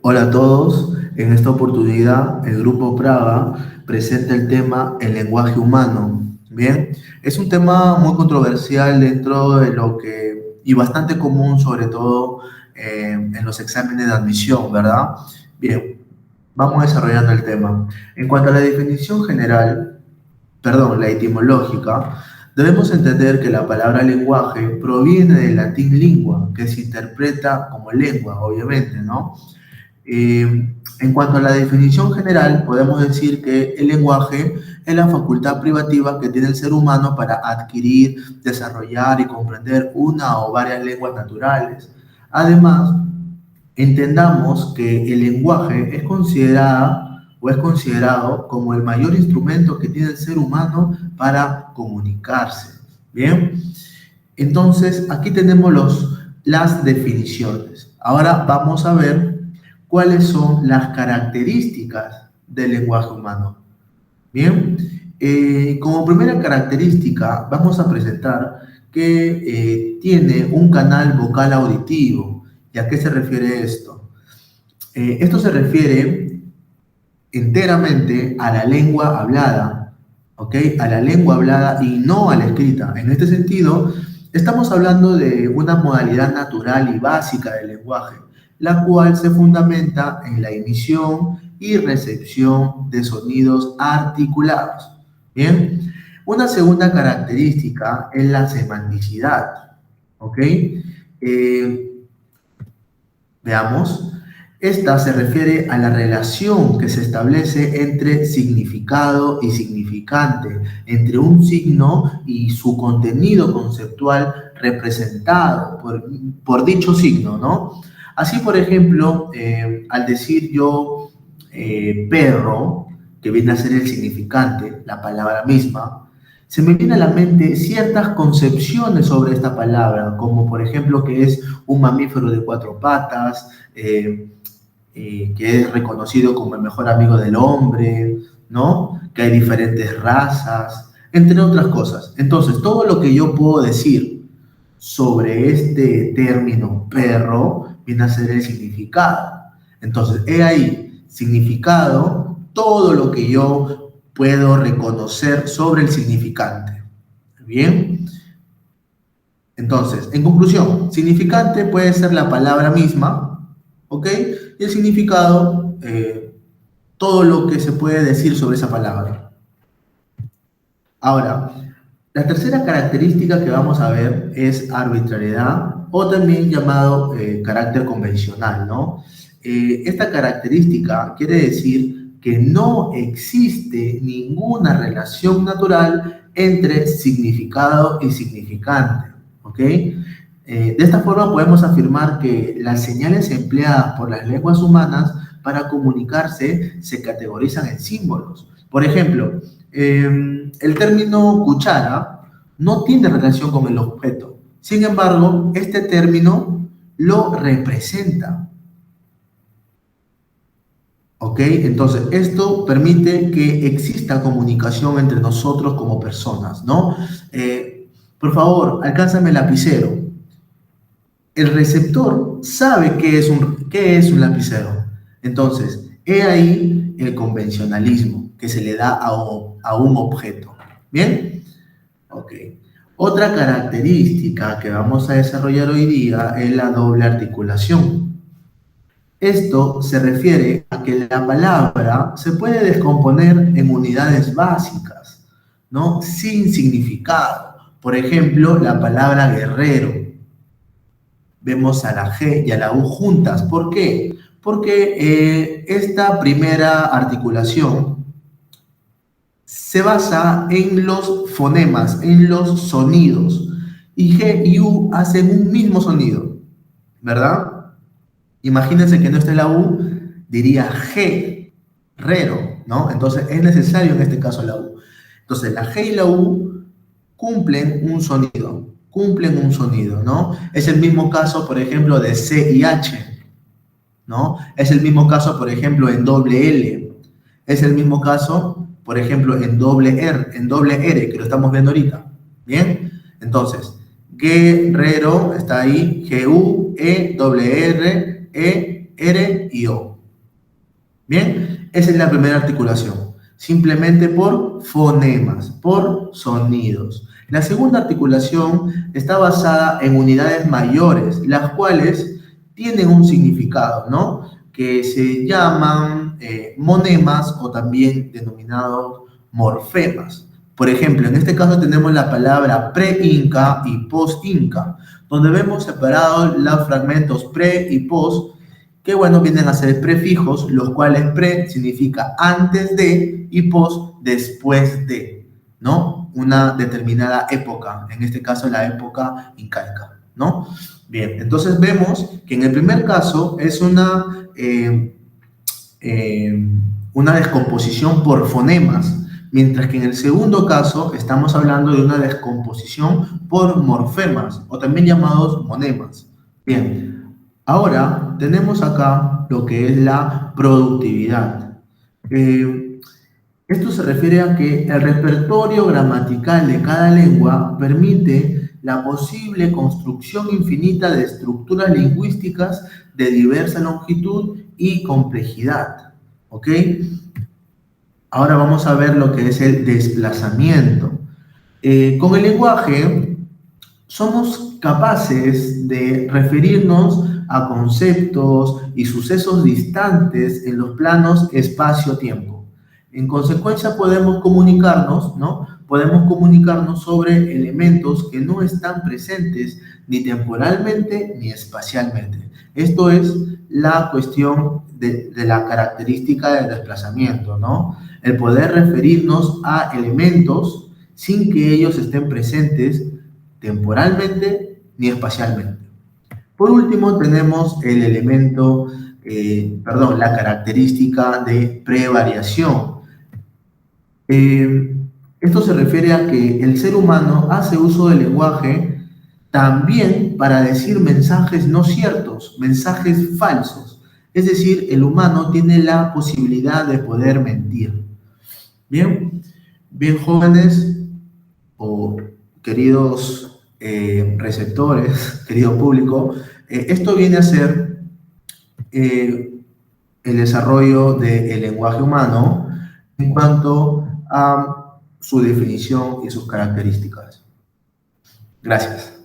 Hola a todos, en esta oportunidad el Grupo Praga presenta el tema el lenguaje humano. Bien, es un tema muy controversial dentro de lo que, y bastante común sobre todo en los exámenes de admisión, ¿verdad? Bien, vamos desarrollando el tema. En cuanto a la definición general, perdón, la etimológica, debemos entender que la palabra lenguaje proviene del latín lingua, que se interpreta como lengua, obviamente, ¿no? En cuanto a la definición general, podemos decir que el lenguaje es la facultad privativa que tiene el ser humano para adquirir, desarrollar y comprender una o varias lenguas naturales. Además, entendamos que el lenguaje es considerada o es considerado como el mayor instrumento que tiene el ser humano para comunicarse. Bien, entonces aquí tenemos las definiciones. Ahora vamos a ver cuáles son las características del lenguaje humano. Bien, como primera característica vamos a presentar que tiene un canal vocal auditivo. ¿Y a qué se refiere esto? Esto se refiere enteramente a la lengua hablada, ¿ok? A la lengua hablada y no a la escrita. En este sentido, estamos hablando de una modalidad natural y básica del lenguaje, la cual se fundamenta en la emisión y recepción de sonidos articulados. Bien, una segunda característica es la semanticidad, ¿ok? Veamos. Esta se refiere a la relación que se establece entre significado y significante, entre un signo y su contenido conceptual representado por dicho signo, ¿no? Así, por ejemplo, al decir yo perro, que viene a ser el significante, la palabra misma, se me viene a la mente ciertas concepciones sobre esta palabra, como por ejemplo que es un mamífero de cuatro patas, que es reconocido como el mejor amigo del hombre, ¿no? Que hay diferentes razas, entre otras cosas. Entonces, todo lo que yo puedo decir sobre este término perro viene a ser el significado. Entonces, he ahí, significado, todo lo que yo puedo reconocer sobre el significante. Bien. Entonces, en conclusión, significante puede ser la palabra misma, ¿ok? Y el significado, todo lo que se puede decir sobre esa palabra. Ahora, la tercera característica que vamos a ver es arbitrariedad o también llamado carácter convencional, ¿no? Esta característica quiere decir que no existe ninguna relación natural entre significado y significante, ¿ok? De esta forma podemos afirmar que las señales empleadas por las lenguas humanas para comunicarse se categorizan en símbolos. Por ejemplo, el término cuchara no tiene relación con el objeto. Sin embargo, este término lo representa. ¿Ok? Entonces, esto permite que exista comunicación entre nosotros como personas, ¿no? Por favor, alcánzame el lapicero. El receptor sabe qué es un lapicero. Entonces, he ahí el convencionalismo que se le da a un objeto. ¿Bien? Ok. Otra característica que vamos a desarrollar hoy día es la doble articulación. Esto se refiere a que la palabra se puede descomponer en unidades básicas, ¿no? Sin significado. Por ejemplo, la palabra guerrero. Vemos a la G y a la U juntas. ¿Por qué? Porque esta primera articulación se basa en los fonemas, en los sonidos. Y G y U hacen un mismo sonido, ¿verdad? Imagínense que no esté la U, diría G, rero, ¿no? Entonces es necesario en este caso la U. Entonces la G y la U cumplen un sonido, ¿no? Es el mismo caso, por ejemplo, de C y H, ¿no? Es el mismo caso, por ejemplo, en doble L. Es el mismo caso, por ejemplo, en doble R, que lo estamos viendo ahorita. ¿Bien? Entonces, guerrero está ahí, G-U-E-R-R-E-R y O. Bien, esa es la primera articulación, simplemente por fonemas, por sonidos. La segunda articulación está basada en unidades mayores, las cuales tienen un significado, ¿no? Que se llaman monemas o también denominados morfemas. Por ejemplo, en este caso tenemos la palabra pre-inca y post-inca, donde vemos separados los fragmentos pre y post, que bueno, vienen a ser prefijos, los cuales pre significa antes de y post después de, ¿no? Una determinada época, en este caso la época incaica, ¿no? Bien, entonces vemos que en el primer caso es una descomposición por fonemas, mientras que en el segundo caso estamos hablando de una descomposición por morfemas, o también llamados monemas. Bien, ahora tenemos acá lo que es la productividad. Esto se refiere a que el repertorio gramatical de cada lengua permite la posible construcción infinita de estructuras lingüísticas de diversa longitud y complejidad. ¿Ok? Ahora vamos a ver lo que es el desplazamiento. Con el lenguaje somos capaces de referirnos a conceptos y sucesos distantes en los planos espacio-tiempo. En consecuencia podemos comunicarnos, ¿no? Podemos comunicarnos sobre elementos que no están presentes ni temporalmente ni espacialmente. Esto es la cuestión de la característica del desplazamiento, ¿no? El poder referirnos a elementos sin que ellos estén presentes temporalmente ni espacialmente. Por último, tenemos el elemento, la característica de prevariación. Esto se refiere a que el ser humano hace uso del lenguaje también para decir mensajes no ciertos, mensajes falsos. Es decir, el humano tiene la posibilidad de poder mentir. Bien, bien jóvenes o queridos receptores, querido público, esto viene a ser el desarrollo del lenguaje humano en cuanto a su definición y sus características. Gracias.